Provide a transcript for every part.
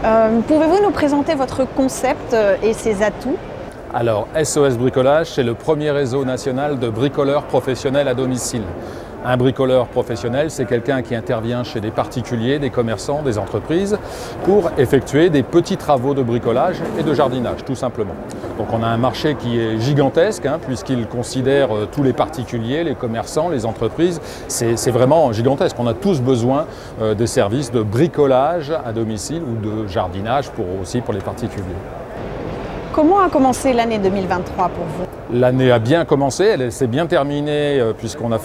Pouvez-vous nous présenter votre concept et ses atouts? Alors, SOS Bricolage, c'est le premier réseau national de bricoleurs professionnels à domicile. Un bricoleur professionnel, c'est quelqu'un qui intervient chez des particuliers, des commerçants, des entreprises pour effectuer des petits travaux de bricolage et de jardinage, tout simplement. Donc on a un marché qui est gigantesque, puisqu'il considère tous les particuliers, les commerçants, les entreprises. C'est vraiment gigantesque. On a tous besoin des services de bricolage à domicile ou de jardinage aussi pour les particuliers. Comment a commencé l'année 2023 pour vous? L'année a bien commencé, elle s'est bien terminée puisqu'on a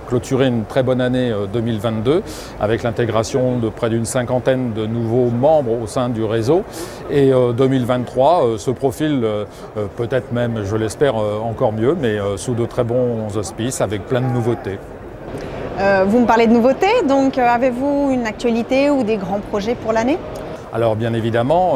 clôturé une très bonne année 2022 avec l'intégration de près d'une cinquantaine de nouveaux membres au sein du réseau. Et 2023 se profile peut-être même, je l'espère, encore mieux, mais sous de très bons auspices avec plein de nouveautés. Vous me parlez de nouveautés, donc avez-vous une actualité ou des grands projets pour l'année? Alors bien évidemment,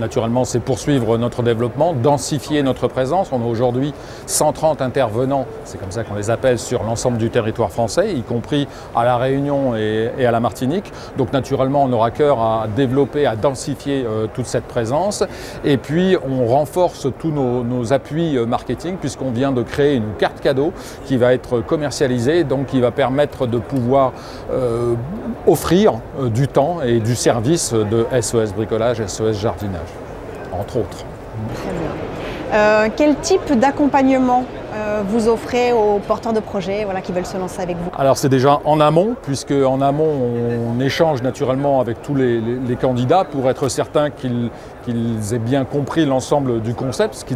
naturellement, c'est poursuivre notre développement, densifier notre présence. On a aujourd'hui 130 intervenants, c'est comme ça qu'on les appelle, sur l'ensemble du territoire français, y compris à La Réunion et à la Martinique. Donc naturellement, on aura cœur à développer, à densifier toute cette présence. Et puis, on renforce tous nos appuis marketing, puisqu'on vient de créer une carte cadeau qui va être commercialisée, donc qui va permettre de pouvoir offrir du temps et du service de SOS Bricolage, SOS Jardinage, entre autres. Très bien. Quel type d'accompagnement vous offrez aux porteurs de projets qui veulent se lancer avec vous? Alors c'est déjà en amont, puisque en amont on échange naturellement avec tous les candidats pour être certain qu'ils aient bien compris l'ensemble du concept,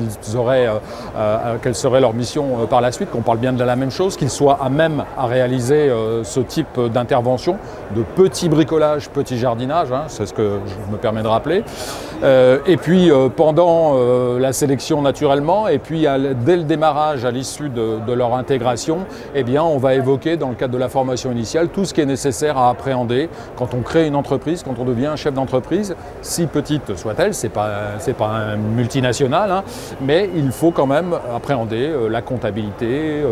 quelle serait leur mission par la suite, qu'on parle bien de la même chose, qu'ils soient à même à réaliser ce type d'intervention, de petit bricolage, petit jardinage, c'est ce que je me permets de rappeler. Et puis pendant la sélection naturellement, et puis dès le démarrage, à l'issue de leur intégration, eh bien, on va évoquer dans le cadre de la formation initiale tout ce qui est nécessaire à appréhender quand on crée une entreprise, quand on devient un chef d'entreprise, si petite soit-elle, c'est pas un multinational, mais il faut quand même appréhender la comptabilité,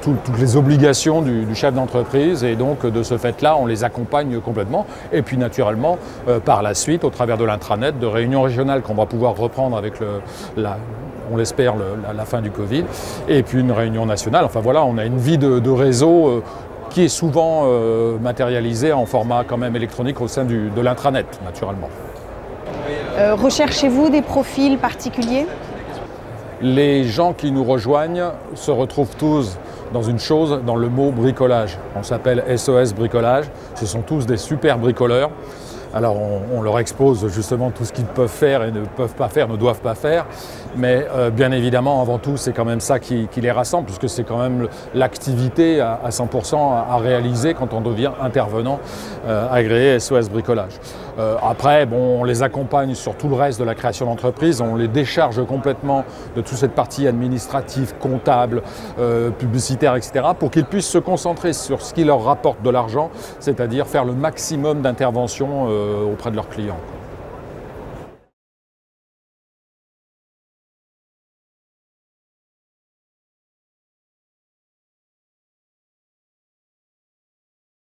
toutes les obligations du chef d'entreprise, et donc de ce fait-là, on les accompagne complètement. Et puis naturellement, par la suite, au travers de l'intranet, de réunions régionales qu'on va pouvoir reprendre avec on l'espère, la fin du Covid, et puis une réunion nationale. Enfin voilà, on a une vie de réseau qui est souvent matérialisée en format quand même électronique au sein de l'intranet, naturellement. Recherchez-vous des profils particuliers? Les gens qui nous rejoignent se retrouvent tous dans une chose, dans le mot bricolage. On s'appelle SOS Bricolage, ce sont tous des super bricoleurs. Alors on leur expose justement tout ce qu'ils peuvent faire et ne peuvent pas faire, ne doivent pas faire, mais bien évidemment avant tout c'est quand même ça qui les rassemble, puisque c'est quand même l'activité à 100% à réaliser quand on devient intervenant agréé SOS Bricolage. Après, on les accompagne sur tout le reste de la création d'entreprise, on les décharge complètement de toute cette partie administrative, comptable, publicitaire, etc. pour qu'ils puissent se concentrer sur ce qui leur rapporte de l'argent, c'est-à-dire faire le maximum d'interventions auprès de leurs clients.